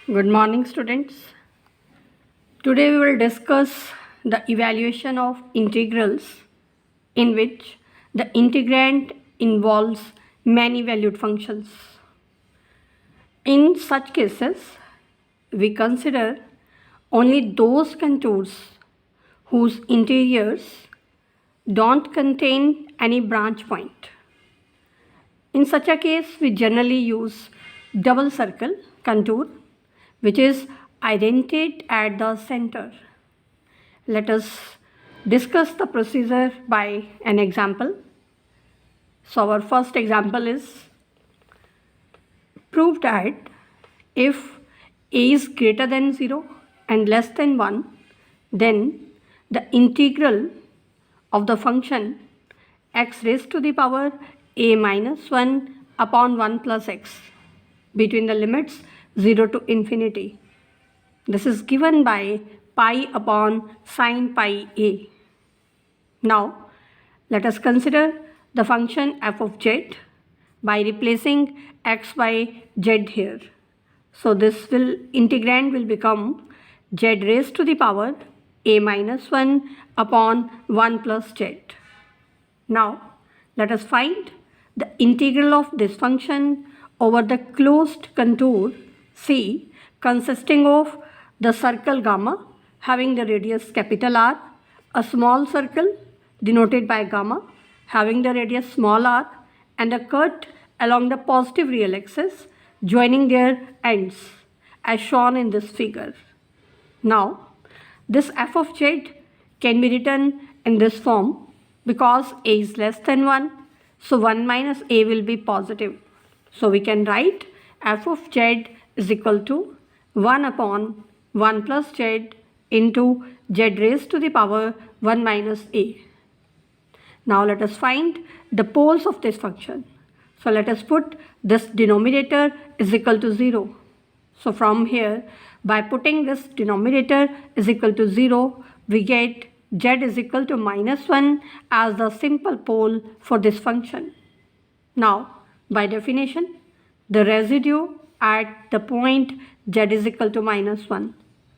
Good morning, students. Today we will discuss the evaluation of integrals in which the integrand involves many valued functions. In such cases, we consider only those contours whose interiors don't contain any branch point. In such a case, we generally use double circle contour, which is indented at the center. Let us discuss the procedure by an example. So our first example is prove that if a is greater than 0 and less than 1, then the integral of the function x raised to the power a minus 1 upon 1 plus x between the limits 0 to infinity. This is given by pi upon sine pi a. Now, let us consider the function f of z by replacing x by z here. So, this integrand will become z raised to the power a minus 1 upon 1 plus z. Now, let us find the integral of this function over the closed contour C consisting of the circle gamma having the radius capital R, a small circle denoted by gamma having the radius small r, and a cut along the positive real axis joining their ends as shown in this figure. Now, this f of z can be written in this form because a is less than 1, so 1 minus a will be positive. So we can write f of z is equal to 1 upon 1 plus z into z raised to the power 1 minus a. Now let us find the poles of this function. So let us put this denominator is equal to 0. So from here, by putting this denominator is equal to 0, we get z is equal to minus 1 as the simple pole for this function. Now, by definition, the residue at the point z is equal to minus 1.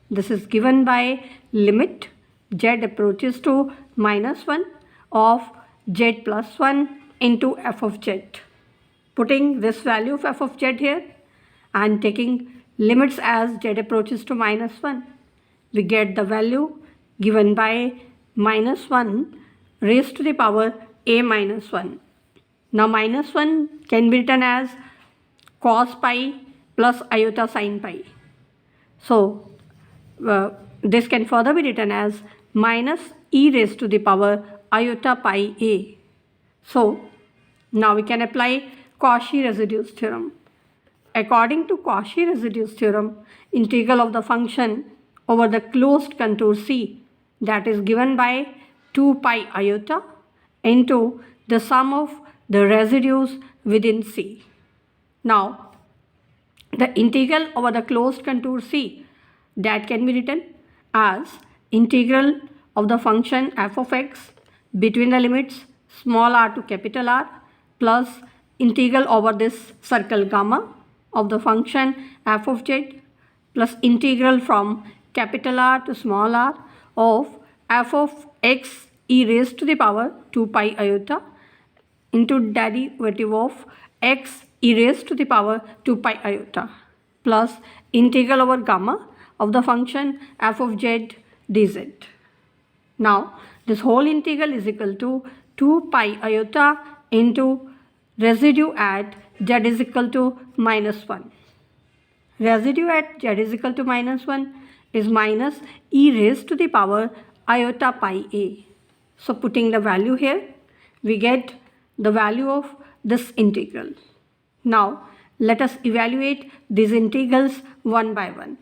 This is given by limit z approaches to minus 1 of z plus 1 into f of z. Putting this value of f of z here and taking limits as z approaches to minus 1, we get the value given by minus 1 raised to the power a minus 1. Now minus 1 can be written as cos pi plus iota sin pi. So this can further be written as minus e raised to the power iota pi a. So now we can apply Cauchy residues theorem. According to Cauchy residues theorem, integral of the function over the closed contour C, that is given by 2 pi iota into the sum of the residues within C. Now, the integral over the closed contour C, that can be written as integral of the function f of x between the limits small r to capital R plus integral over this circle gamma of the function f of z plus integral from capital R to small r of f of x e raised to the power 2 pi iota into derivative of x e raised to the power 2 pi iota plus integral over gamma of the function f of z dz. Now, this whole integral is equal to 2 pi iota into residue at z is equal to minus 1. Residue at z is equal to minus 1 is minus e raised to the power iota pi a. So putting the value here, we get the value of this integral. Now let us evaluate these integrals one by one.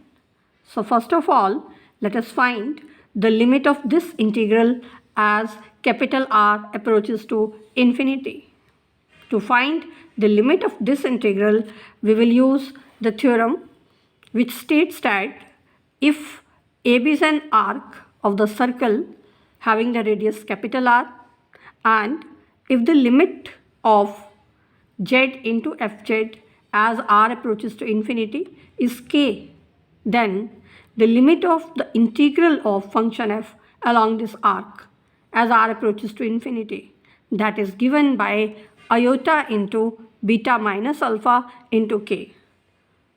So first of all, let us find the limit of this integral as capital R approaches to infinity. To find the limit of this integral, we will use the theorem which states that if AB is an arc of the circle having the radius capital R, and if the limit of z into fz as r approaches to infinity is k, then the limit of the integral of function f along this arc as r approaches to infinity, that is given by iota into beta minus alpha into k.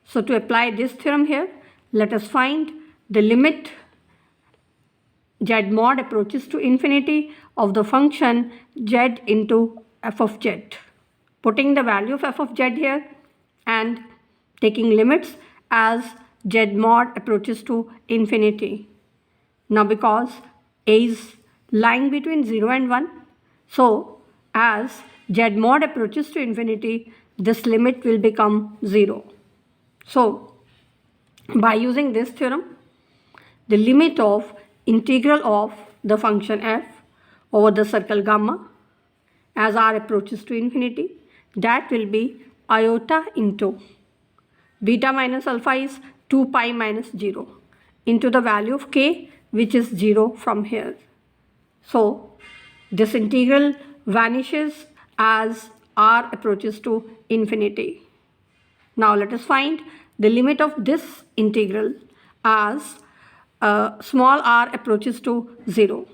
So to apply this theorem here, let us find the limit z mod approaches to infinity of the function z into f of z. Putting the value of f of z here and taking limits as z mod approaches to infinity. Now because a is lying between 0 and 1, so as z mod approaches to infinity, this limit will become 0. So by using this theorem, the limit of integral of the function f over the circle gamma as r approaches to infinity, that will be iota into beta minus alpha is 2 pi minus 0 into the value of k, which is 0 from here. So this integral vanishes as r approaches to infinity. Now let us find the limit of this integral as small r approaches to 0.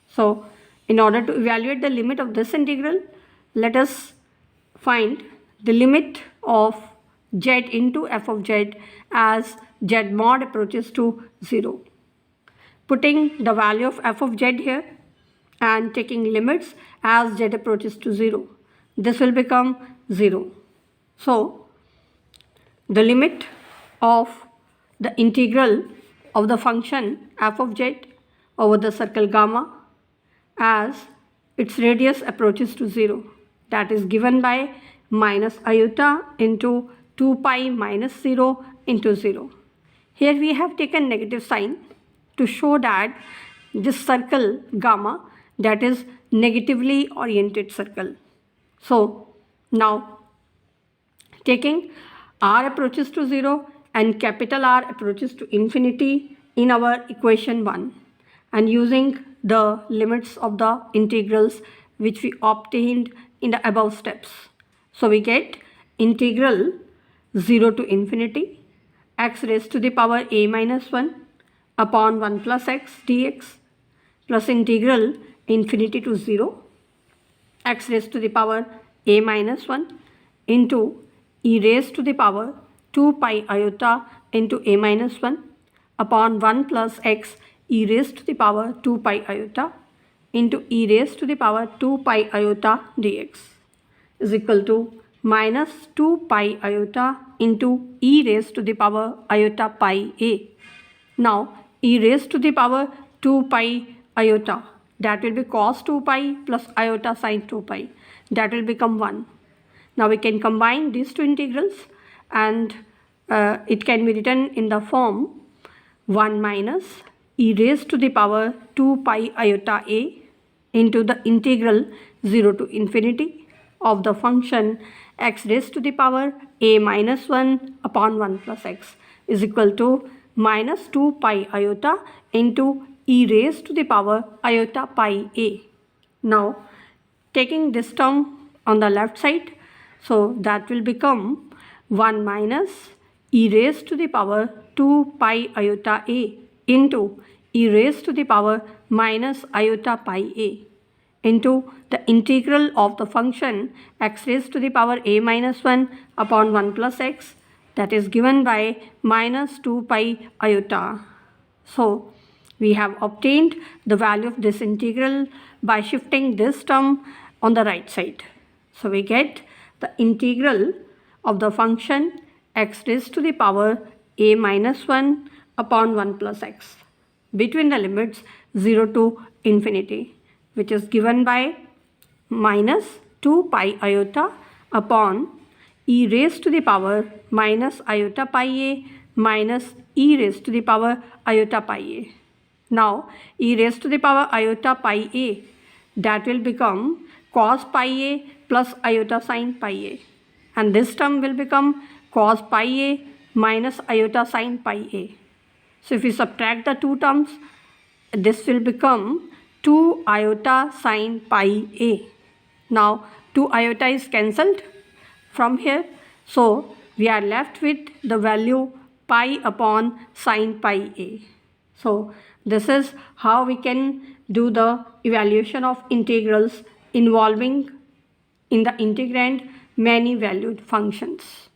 So in order to evaluate the limit of this integral, let us find the limit of z into f of z as z mod approaches to 0. Putting the value of f of z here and taking limits as z approaches to 0, this will become 0. So the limit of the integral of the function f of z over the circle gamma as its radius approaches to 0, that is given by minus iota into 2 pi minus 0 into 0. Here we have taken negative sign to show that this circle gamma, that is negatively oriented circle. So now taking r approaches to 0 and capital R approaches to infinity in our equation 1 and using the limits of the integrals which we obtained in the above steps. So we get integral 0 to infinity x raised to the power a minus 1 upon 1 plus x dx plus integral infinity to 0 x raised to the power a minus 1 into e raised to the power 2 pi iota into a minus 1 upon 1 plus x e raised to the power 2 pi iota into e raised to the power 2 pi iota dx is equal to minus 2 pi iota into e raised to the power iota pi a. Now e raised to the power 2 pi iota, that will be cos 2 pi plus iota sin 2 pi, that will become 1. Now we can combine these two integrals and it can be written in the form 1 minus e raised to the power 2 pi iota a into the integral 0 to infinity of the function x raised to the power a minus 1 upon 1 plus x is equal to minus 2 pi iota into e raised to the power iota pi a. Now taking this term on the left side, so that will become 1 minus e raised to the power 2 pi iota a into e raised to the power minus iota pi a into the integral of the function x raised to the power a minus 1 upon 1 plus x, that is given by minus 2 pi iota. So we have obtained the value of this integral by shifting this term on the right side. So we get the integral of the function x raised to the power a minus 1 upon 1 plus x between the limits 0 to infinity, which is given by minus 2 pi iota upon e raised to the power minus iota pi a minus e raised to the power iota pi a. Now e raised to the power iota pi a, that will become cos pi a plus iota sin pi a, and this term will become cos pi a minus iota sin pi a. So if we subtract the two terms, this will become 2 iota sin pi a. Now 2 iota is cancelled from here, so we are left with the value pi upon sine pi a. So this is how we can do the evaluation of integrals involving in the integrand many valued functions.